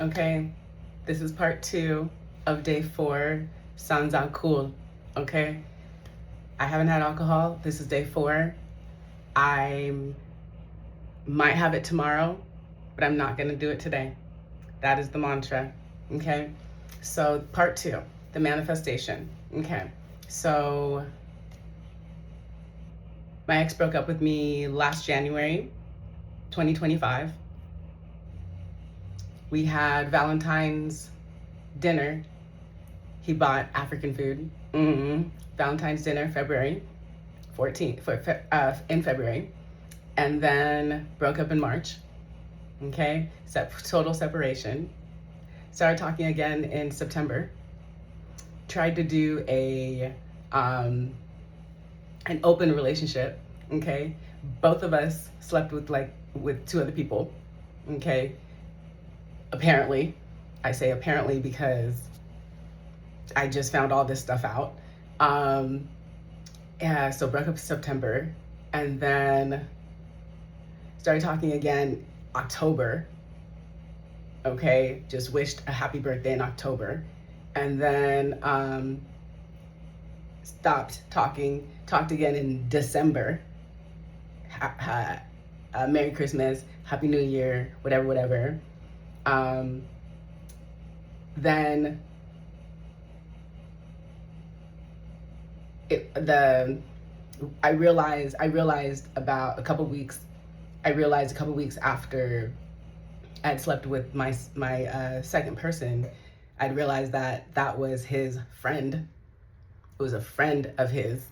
Okay, this is part 2 of day 4. Sounds Alcool. Okay, I haven't had alcohol. This is day 4. I might have it tomorrow, but I'm not gonna do it today. That is the mantra. Okay, so part 2, the manifestation. Okay, so my ex broke up with me last January 2025. We had Valentine's dinner. He bought African food. Valentine's dinner, February 14th, in February. And then broke up in March. Okay, total separation. Started talking again in September. Tried to do an open relationship. Okay, both of us slept with 2 other people. Okay, apparently, I say apparently because I just found all this stuff out. Yeah, so broke up in September, and then started talking again October. Okay, just wished a happy birthday in October, and then stopped talking. Talked again in December. Merry Christmas, Happy New Year, whatever, whatever. Then I realized about a couple weeks. I realized a couple weeks after I had slept with my second person, I'd realized that that was his friend. It was a friend of his,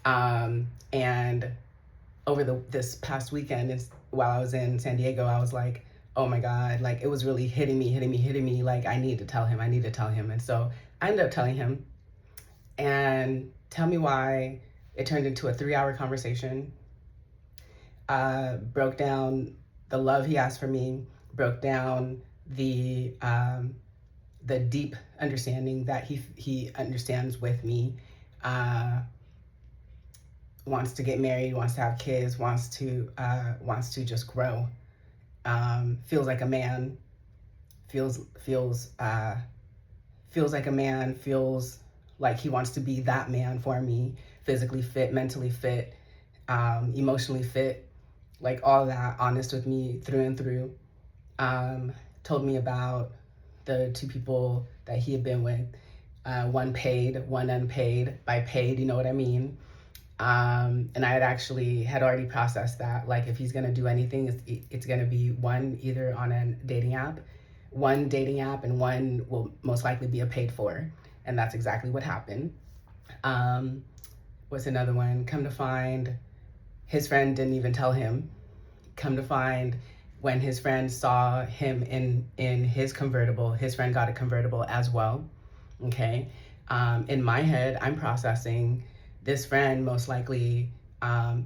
and over this past weekend, while I was in San Diego, I was like, oh my God, like it was really hitting me. Like I need to tell him, and so I ended up telling him, and tell me why it turned into a 3-hour conversation. Broke down the love he has for me, broke down the deep understanding that he understands with me. Wants to get married, wants to have kids, wants to just grow. Feels like a man. Feels like a man. Feels like he wants to be that man for me. Physically fit, mentally fit, emotionally fit, like all that. Honest with me through and through. Told me about the 2 people that he had been with. One paid, one unpaid. By paid, you know what I mean. And I had already processed that. Like if he's gonna do anything, it's gonna be one either on a dating app, and one will most likely be a paid for. And that's exactly what happened. What's another one? Come to find, his friend didn't even tell him. Come to find, when his friend saw him in his convertible, his friend got a convertible as well. Okay. In my head, I'm processing this friend most likely.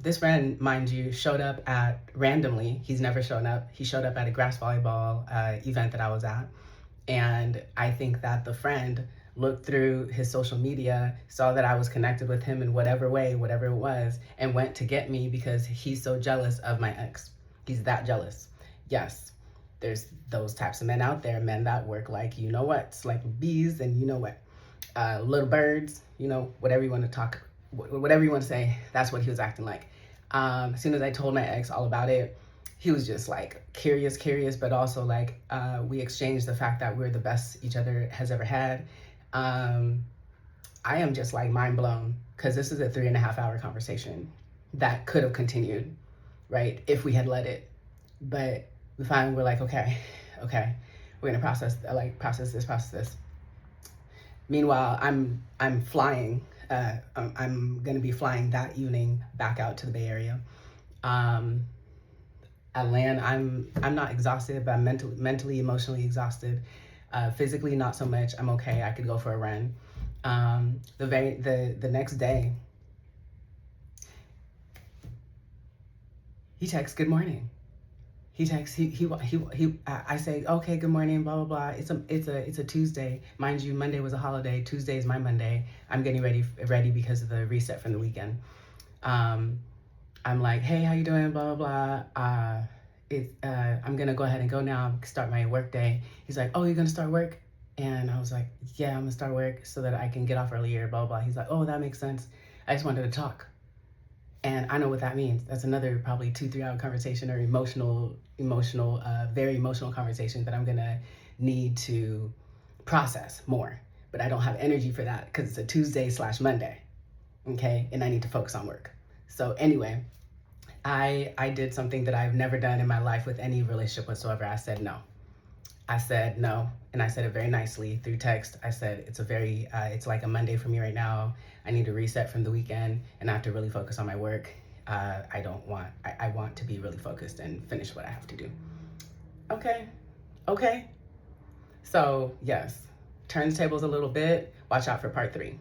This friend, mind you, showed up randomly. He's never shown up. He showed up at a grass volleyball event that I was at. And I think that the friend looked through his social media, saw that I was connected with him in whatever way, whatever it was, and went to get me because he's so jealous of my ex. He's that jealous. Yes, there's those types of men out there, men that work like, you know what, like bees and you know what, little birds, you know, whatever you want to say, that's what he was acting like. As soon as I told my ex all about it, he was just like curious, but also like we exchanged the fact that we're the best each other has ever had. I am just like mind blown because this is a 3.5-hour conversation that could have continued, right, if we had let it. But we finally were like, okay, we're gonna process this. Meanwhile, I'm flying. I'm gonna be flying that evening back out to the Bay Area. At land, I'm not exhausted, but I'm mentally, emotionally exhausted. Physically, not so much. I'm okay. I could go for a run. The next day, he texts, "Good morning." He texts. I say, "Okay, good morning." Blah blah blah. It's a Tuesday, mind you. Monday was a holiday. Tuesday is my Monday. I'm getting ready because of the reset from the weekend. I'm like, "Hey, how you doing?" Blah blah blah. I'm gonna go ahead and go now, start my work day. He's like, oh, you're gonna start work? And I was like, yeah, I'm gonna start work so that I can get off earlier, blah, blah. He's like, oh, that makes sense. I just wanted to talk. And I know what that means. That's another probably 2-3 hour conversation, or very emotional conversation that I'm gonna need to process more. But I don't have energy for that because it's a Tuesday/Monday, okay? And I need to focus on work. So anyway, I did something that I've never done in my life with any relationship whatsoever. I said no. I said no, and I said it very nicely through text. I said it's like a Monday for me right now. I need to reset from the weekend, and I have to really focus on my work. I want to be really focused and finish what I have to do. Okay. So yes, turn the tables a little bit. Watch out for part 3.